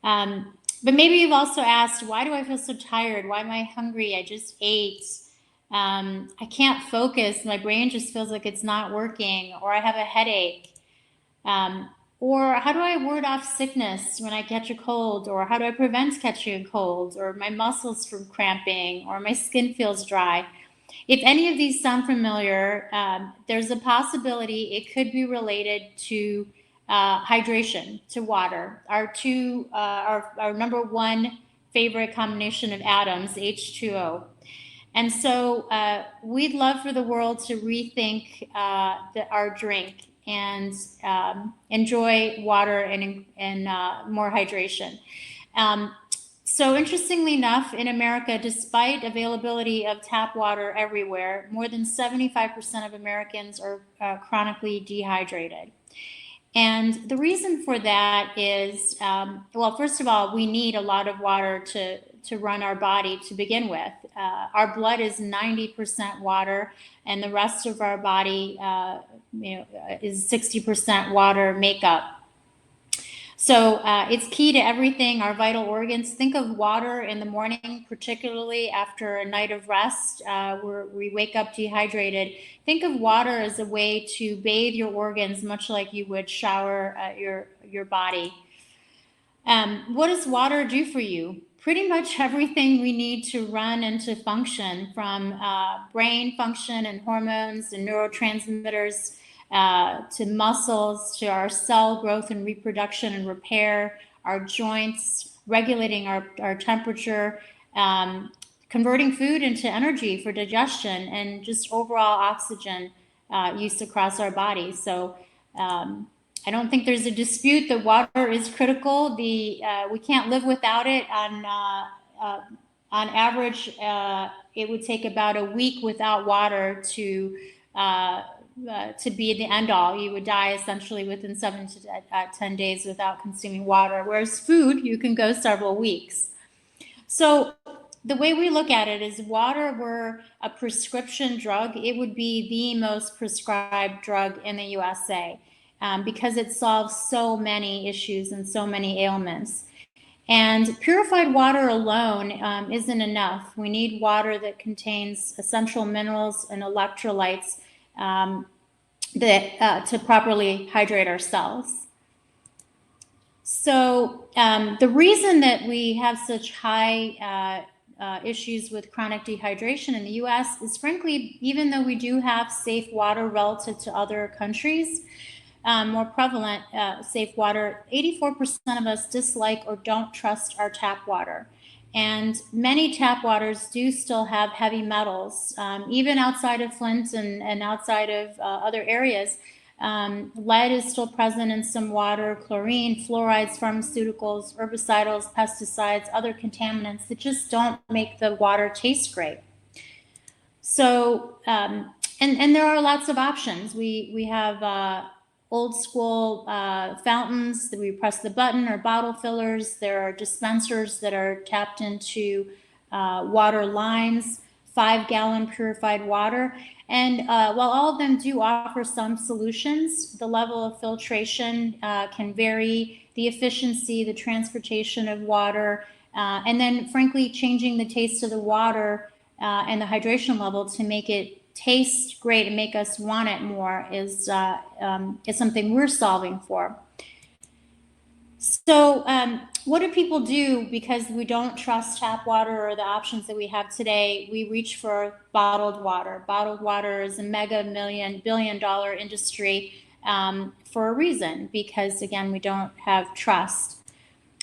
But maybe you've also asked, why do I feel so tired? Why am I hungry? I just ate. I can't focus. My brain just feels like it's not working, or I have a headache. Um, or how do I ward off sickness when I catch a cold? Or how do I prevent catching a cold? Or my muscles from cramping? Or my skin feels dry? If any of these sound familiar, there's a possibility it could be related to hydration, to water. Our number one favorite combination of atoms, H2O. And so we'd love for the world to rethink our drink and enjoy water and more hydration. Um, so interestingly enough, in America, despite availability of tap water everywhere, more than 75% of Americans are chronically dehydrated. And the reason for that is, well, first of all, we need a lot of water to run our body to begin with. Our blood is 90% water, and the rest of our body is 60% water makeup. So it's key to everything, our vital organs. Think of water in the morning, particularly after a night of rest where we wake up dehydrated. Think of water as a way to bathe your organs, much like you would shower your body. What does water do for you? Pretty much everything we need to run and to function, from brain function and hormones and neurotransmitters, to muscles, to our cell growth and reproduction and repair, our joints, regulating our temperature, converting food into energy for digestion, and just overall oxygen use across our bodies. So I don't think there's a dispute that water is critical. We can't live without it. On average, it would take about a week without water to be the end all. You would die essentially within 7 to 10 days without consuming water, whereas food, you can go several weeks. So the way we look at it is, water were a prescription drug, it would be the most prescribed drug in the USA, because it solves so many issues and so many ailments. And purified water alone isn't enough. We need water that contains essential minerals and electrolytes to properly hydrate our cells. So the reason that we have such high issues with chronic dehydration in the US is, frankly, even though we do have safe water relative to other countries, more prevalent safe water, 84% of us dislike or don't trust our tap water. And many tap waters do still have heavy metals, even outside of Flint and outside of other areas. Lead is still present in some water, chlorine, fluorides, pharmaceuticals, herbicidals, pesticides, other contaminants that just don't make the water taste great. So, and there are lots of options. We have old school fountains that we press the button, or bottle fillers. There are dispensers that are tapped into water lines, 5-gallon purified water. And while all of them do offer some solutions, the level of filtration can vary, the efficiency, the transportation of water, and then, frankly, changing the taste of the water and the hydration level to make it taste great and make us want it more is something we're solving for. So what do people do because we don't trust tap water or the options that we have today? We reach for bottled water. Bottled water is a mega billion-dollar industry for a reason, because, again, we don't have trust.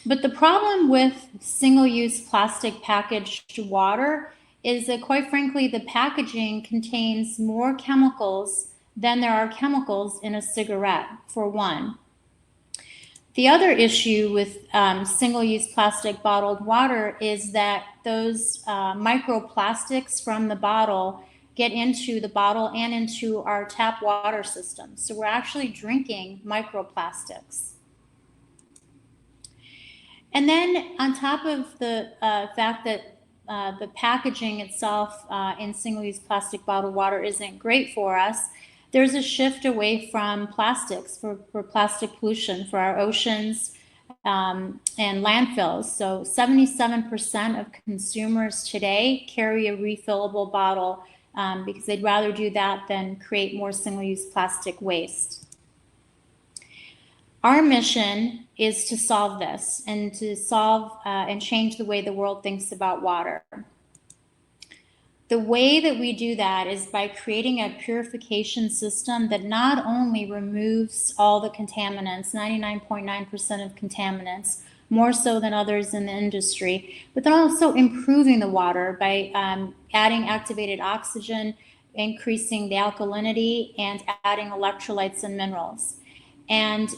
But the problem with single-use plastic packaged water is that, quite frankly, the packaging contains more chemicals than there are chemicals in a cigarette, for one. The other issue with single-use plastic bottled water is that those microplastics from the bottle get into the bottle and into our tap water system. So we're actually drinking microplastics. And then, on top of the fact that the packaging itself in single-use plastic bottled water isn't great for us, there's a shift away from plastics for plastic pollution, for our oceans, and landfills. So 77% of consumers today carry a refillable bottle because they'd rather do that than create more single-use plastic waste. Our mission is to solve this and to solve and change the way the world thinks about water. The way that we do that is by creating a purification system that not only removes all the contaminants, 99.9% of contaminants, more so than others in the industry, but then also improving the water by adding activated oxygen, increasing the alkalinity, and adding electrolytes and minerals. And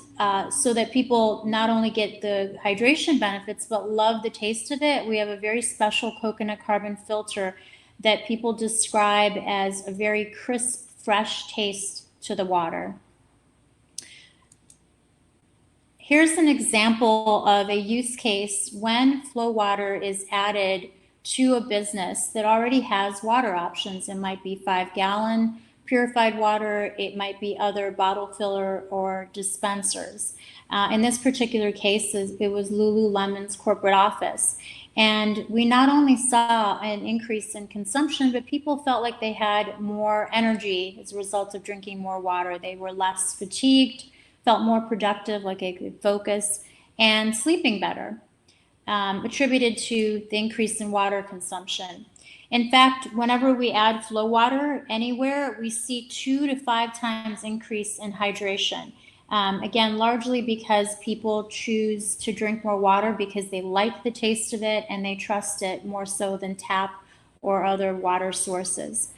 so that people not only get the hydration benefits, but love the taste of it. We have a very special coconut carbon filter that people describe as a very crisp, fresh taste to the water. Here's an example of a use case when flow water is added to a business that already has water options. It might be 5-gallon purified water, it might be other bottle filler or dispensers. In this particular case, it was Lululemon's corporate office. And we not only saw an increase in consumption, but people felt like they had more energy as a result of drinking more water. They were less fatigued, felt more productive, like they could focus, and sleeping better, attributed to the increase in water consumption. In fact, whenever we add flow water anywhere, we see 2 to 5 times increase in hydration. Again, largely because people choose to drink more water because they like the taste of it and they trust it more so than tap or other water sources.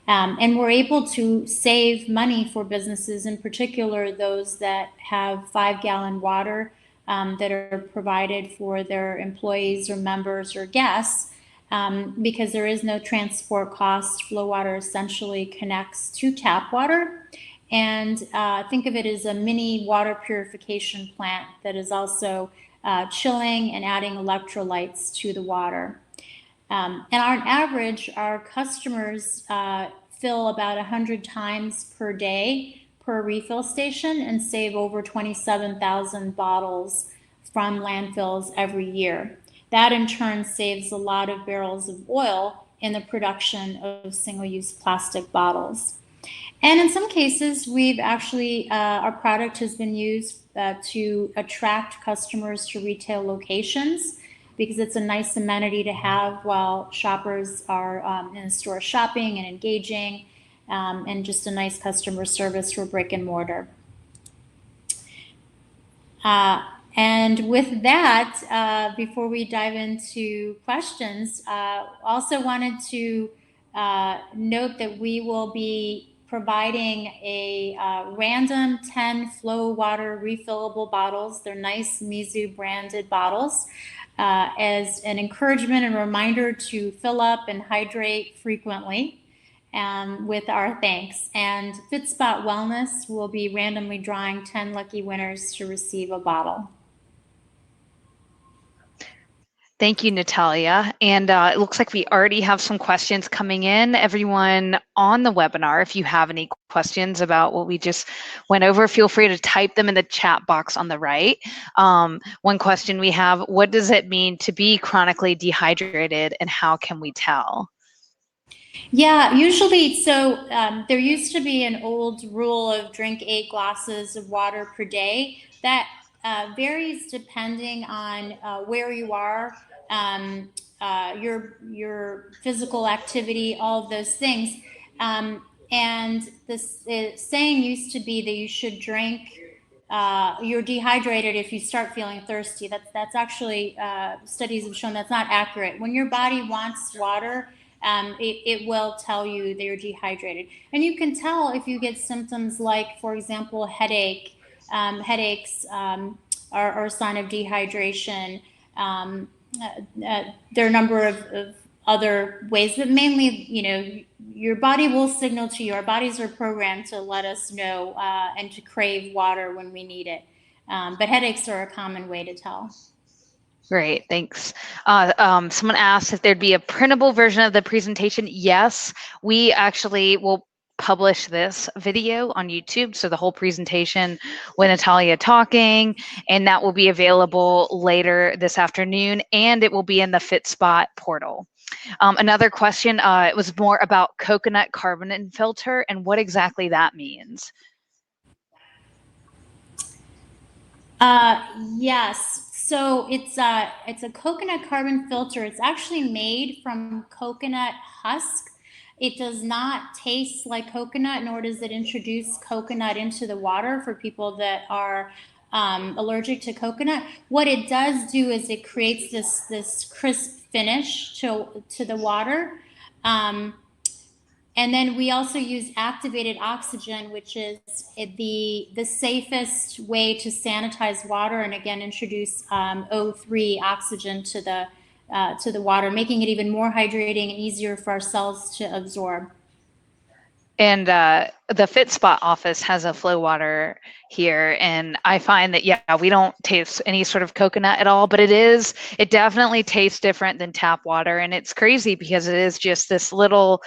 And we're able to save money for businesses, in particular those that have 5-gallon water that are provided for their employees or members or guests. Because there is no transport cost. Flow water essentially connects to tap water. And think of it as a mini water purification plant that is also chilling and adding electrolytes to the water. And on average, our customers fill about 100 times per day per refill station and save over 27,000 bottles from landfills every year. That in turn saves a lot of barrels of oil in the production of single-use plastic bottles. And in some cases, we've actually, our product has been used to attract customers to retail locations because it's a nice amenity to have while shoppers are in the store shopping and engaging, and just a nice customer service for brick and mortar. And with that, before we dive into questions, also wanted to note that we will be providing a random 10 flow water refillable bottles. They're nice Mizu branded bottles as an encouragement and reminder to fill up and hydrate frequently with our thanks. And FitSpot Wellness will be randomly drawing 10 lucky winners to receive a bottle. Thank you, Natalia. And it looks like we already have some questions coming in. Everyone on the webinar, if you have any questions about what we just went over, feel free to type them in the chat box on the right. One question we have, what does it mean to be chronically dehydrated and how can we tell? Yeah, usually, so there used to be an old rule of drink 8 glasses of water per day. That varies depending on where you are, your physical activity, all of those things. And this saying used to be that you should drink, you're dehydrated if you start feeling thirsty. That's actually, studies have shown that's not accurate. When your body wants water, it will tell you that you're dehydrated. And you can tell if you get symptoms like, for example, headaches are a sign of dehydration. There are a number of other ways, but mainly, your body will signal to you. Our bodies are programmed to let us know and to crave water when we need it. But headaches are a common way to tell. Great, thanks. Someone asked if there'd be a printable version of the presentation. Yes, we actually will publish this video on YouTube. So the whole presentation with Natalia talking, and that will be available later this afternoon, and it will be in the FitSpot portal. Another question, it was more about coconut carbon filter and what exactly that means. Yes. So it's a coconut carbon filter. It's actually made from coconut husk. It does not taste like coconut, nor does it introduce coconut into the water for people that are allergic to coconut. What it does do is it creates this crisp finish to the water. Um, and then we also use activated oxygen, which is the safest way to sanitize water, and again introduce O3 oxygen to the water, making it even more hydrating and easier for our cells to absorb. And the FitSpot office has a flow water here, and I find that we don't taste any sort of coconut at all, but it definitely tastes different than tap water, and it's crazy because it is just this little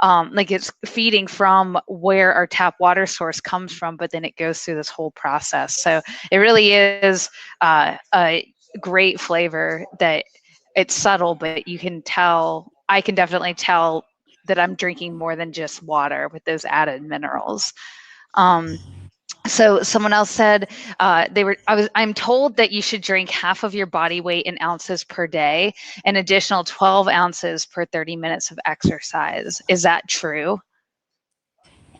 like it's feeding from where our tap water source comes from, but then it goes through this whole process. So it really is a great flavor that it's subtle, but you can tell. I can definitely tell that I'm drinking more than just water with those added minerals. So someone else said I'm told that you should drink half of your body weight in ounces per day, an additional 12 ounces per 30 minutes of exercise. Is that true?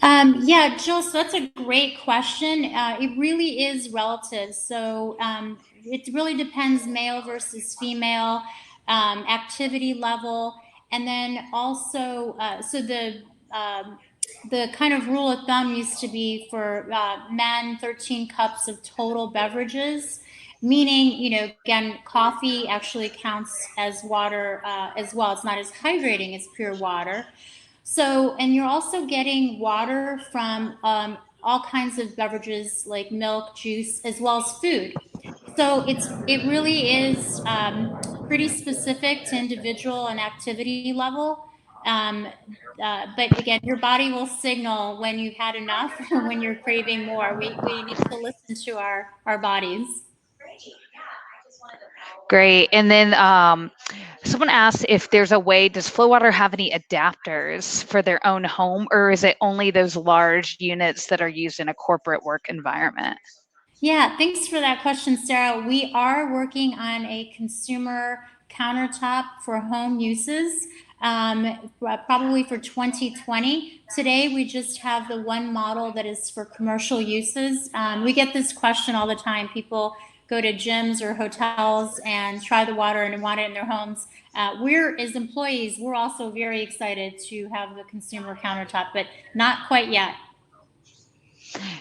Yeah, Jill, so that's a great question. It really is relative. So it really depends male versus female, activity level, and then also, the kind of rule of thumb used to be for men 13 cups of total beverages, meaning, again, coffee actually counts as water as well. It's not as hydrating as pure water. So, and you're also getting water from all kinds of beverages like milk, juice, as well as food. So it really is pretty specific to individual and activity level. Um, but again, your body will signal when you've had enough, when you're craving more. We need to listen to our bodies. Great. And then someone asked if there's a way, does Flow Water have any adapters for their own home, or is it only those large units that are used in a corporate work environment? Yeah, thanks for that question, Sarah. We are working on a consumer countertop for home uses, probably for 2020. Today, we just have the one model that is for commercial uses. We get this question all the time. People go to gyms or hotels and try the water and want it in their homes. We're, as employees, we're also very excited to have the consumer countertop, but not quite yet.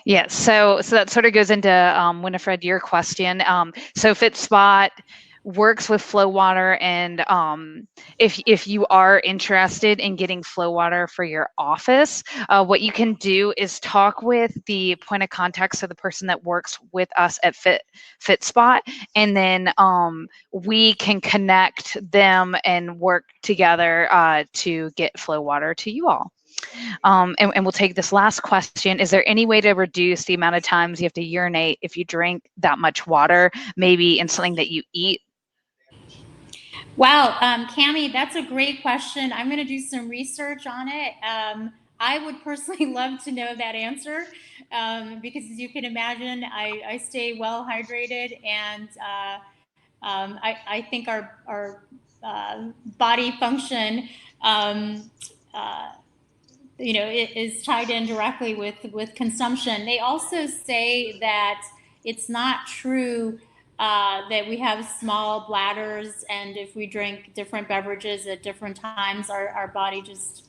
Yes, so that sort of goes into Winifred, your question. So FitSpot works with flow water, and if you are interested in getting flow water for your office, what you can do is talk with the point of contact, so the person that works with us at FitSpot, and then we can connect them and work together to get flow water to you all. And we'll take this last question. Is there any way to reduce the amount of times you have to urinate if you drink that much water, maybe in something that you eat? Wow, Cami, that's a great question. I'm going to do some research on it. I would personally love to know that answer because, as you can imagine, I stay well hydrated, and I think our body function um, uh, it is tied in directly with consumption. They also say that it's not true that we have small bladders, and if we drink different beverages at different times, our body just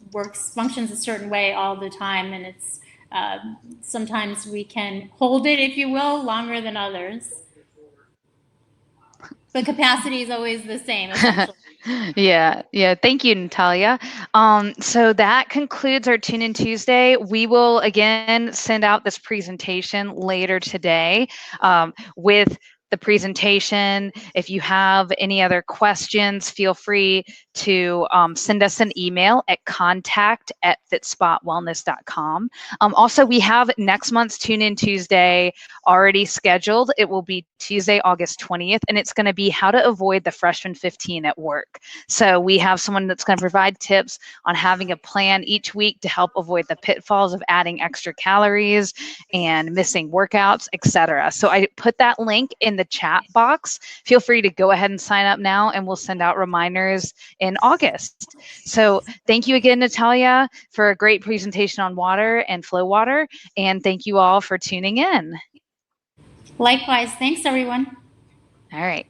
functions a certain way all the time, and it's sometimes we can hold it, if you will, longer than others. The capacity is always the same, essentially. Yeah. Thank you, Natalia. So that concludes our Tune In Tuesday. We will again send out this presentation later today with the presentation. If you have any other questions, feel free to send us an email at contact@fitspotwellness.com. Also, we have next month's Tune In Tuesday already scheduled. It will be Tuesday, August 20th, and it's going to be how to avoid the freshman 15 at work. So we have someone that's going to provide tips on having a plan each week to help avoid the pitfalls of adding extra calories and missing workouts, etc. So I put that link in the chat box. Feel free to go ahead and sign up now, and we'll send out reminders in August. So thank you again, Natalia, for a great presentation on water and flow water. And thank you all for tuning in. Likewise. Thanks, everyone. All right.